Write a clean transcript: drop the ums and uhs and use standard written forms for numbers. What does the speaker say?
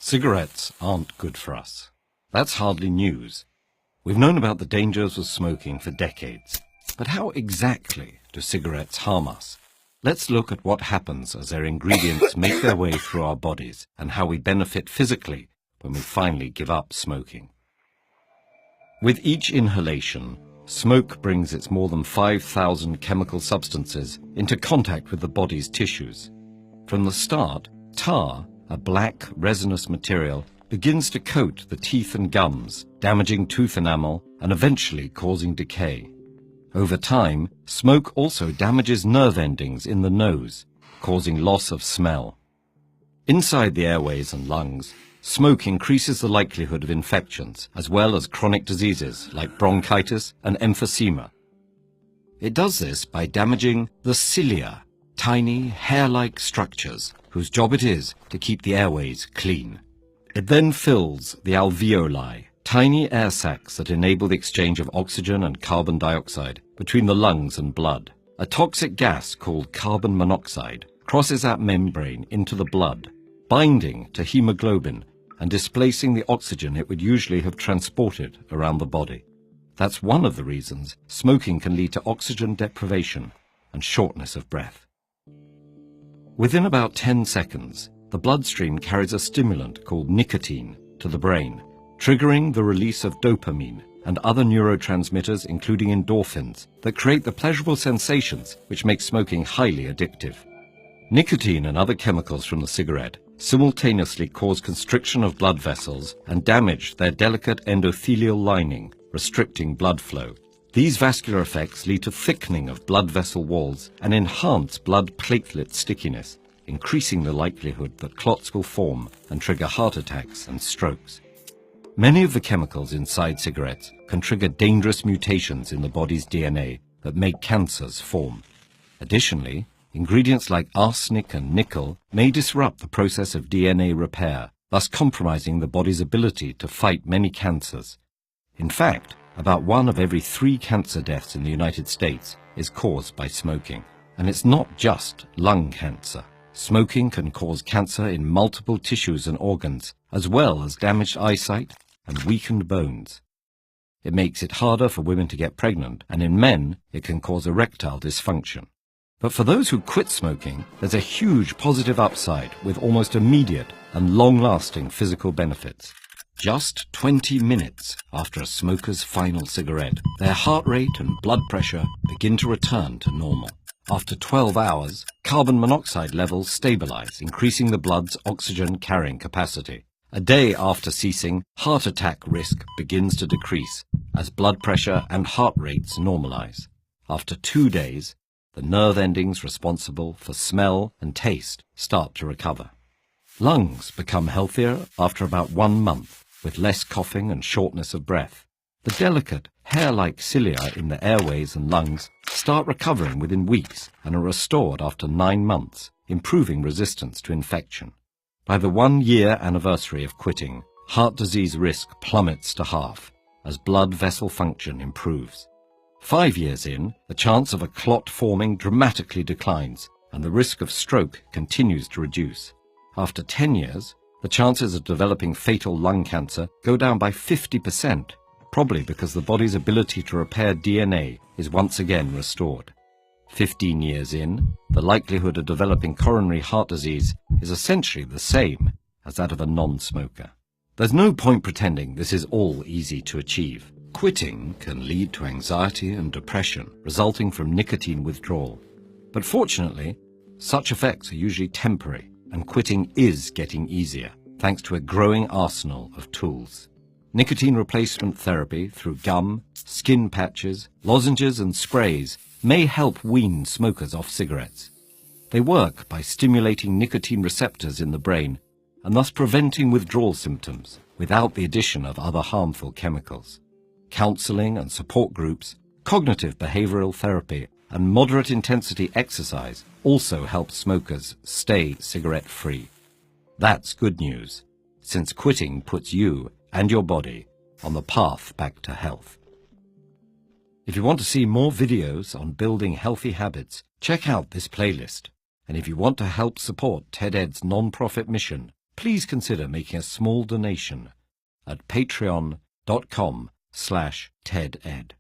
Cigarettes aren't good for us. That's hardly news. We've known about the dangers of smoking for decades. But how exactly do cigarettes harm us? Let's look at what happens as their ingredients make their way through our bodies and how we benefit physically when we finally give up smoking. With each inhalation, smoke brings its more than 5,000 chemical substances into contact with the body's tissues. From the start, tar, a black resinous material, begins to coat the teeth and gums, damaging tooth enamel and eventually causing decay. Over time, smoke also damages nerve endings in the nose, causing loss of smell. Inside the airways and lungs, smoke increases the likelihood of infections, as well as chronic diseases like bronchitis and emphysema. It does this by damaging the cilia, tiny, hair-like structures whose job it is to keep the airways clean. It then fills the alveoli, tiny air sacs that enable the exchange of oxygen and carbon dioxide between the lungs and blood. A toxic gas called carbon monoxide crosses that membrane into the blood, binding to hemoglobin and displacing the oxygen it would usually have transported around the body. That's one of the reasons smoking can lead to oxygen deprivation and shortness of breath. Within about 10 seconds, the bloodstream carries a stimulant called nicotine to the brain, triggering the release of dopamine and other neurotransmitters, including endorphins, that create the pleasurable sensations which make smoking highly addictive. Nicotine and other chemicals from the cigarette simultaneously cause constriction of blood vessels and damage their delicate endothelial lining, restricting blood flow. These vascular effects lead to thickening of blood vessel walls and enhance blood platelet stickiness, increasing the likelihood that clots will form and trigger heart attacks and strokes. Many of the chemicals inside cigarettes can trigger dangerous mutations in the body's DNA that make cancers form. Additionally, ingredients like arsenic and nickel may disrupt the process of DNA repair, thus compromising the body's ability to fight many cancers. In fact, about 1 of every 3 cancer deaths in the United States is caused by smoking. And it's not just lung cancer. Smoking can cause cancer in multiple tissues and organs, as well as damaged eyesight and weakened bones. It makes it harder for women to get pregnant, and in men, it can cause erectile dysfunction. But for those who quit smoking, there's a huge positive upside with almost immediate and long-lasting physical benefits. Just 20 minutes after a smoker's final cigarette, their heart rate and blood pressure begin to return to normal. After 12 hours, carbon monoxide levels stabilize, increasing the blood's oxygen carrying capacity. A day after ceasing, heart attack risk begins to decrease as blood pressure and heart rates normalize. After 2 days, the nerve endings responsible for smell and taste start to recover. Lungs become healthier after about 1 month, with less coughing and shortness of breath. The delicate, hair-like cilia in the airways and lungs start recovering within weeks and are restored after 9 months, improving resistance to infection. By the 1-year anniversary of quitting, heart disease risk plummets to half as blood vessel function improves. 5 years in, the chance of a clot forming dramatically declines and the risk of stroke continues to reduce. After 10 years, the chances of developing fatal lung cancer go down by 50%, probably because the body's ability to repair DNA is once again restored. 15 years in, the likelihood of developing coronary heart disease is essentially the same as that of a non-smoker. There's no point pretending this is all easy to achieve. Quitting can lead to anxiety and depression resulting from nicotine withdrawal. But fortunately, such effects are usually temporary, and quitting is getting easier, thanks to a growing arsenal of tools. Nicotine replacement therapy through gum, skin patches, lozenges and sprays may help wean smokers off cigarettes. They work by stimulating nicotine receptors in the brain and thus preventing withdrawal symptoms without the addition of other harmful chemicals. Counseling and support groups, cognitive behavioral therapy, and moderate intensity exercise also help smokers stay cigarette-free. That's good news, since quitting puts you and your body on the path back to health. If you want to see more videos on building healthy habits, check out this playlist. And if you want to help support TED-Ed's non-profit mission, please consider making a small donation at patreon.com/TEDEd.